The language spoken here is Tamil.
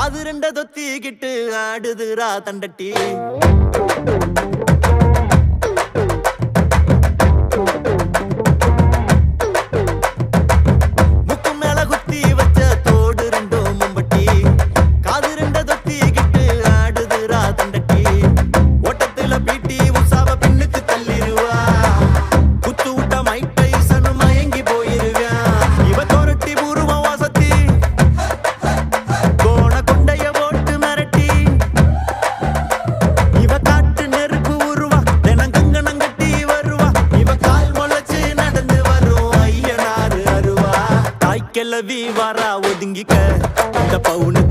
காது ரெண்ட தொத்திக்கிட்டு ஆடுதுரா தண்டட்டி முக்கு மேல குத்தி வச்ச தோடு ரெண்டும் மும்பட்டி காது ரெண்ட தொத்திக்கிட்டு ஆடுதுரா தண்டட்டி ஓட்டத்துல பீட்டி உசாவ பின்னுக்கு தள்ளிடுவா குத்து விட்ட மைட்டை சனு மயங்கி போயிருவா இவ தோரட்டி பூர்வம் வாசத்தி கோண கொண்டைய போட்டு மிரட்டி இவ காட்டு நெருப்பு உருவா தினங்கங்கனம் கட்டி வருவா இவ கால் முளைச்சு நடந்து வரும் ஐயனாரு அருவா தாய்க்கெல்லவி வாரா ஒதுங்கிக்க இந்த பவுனு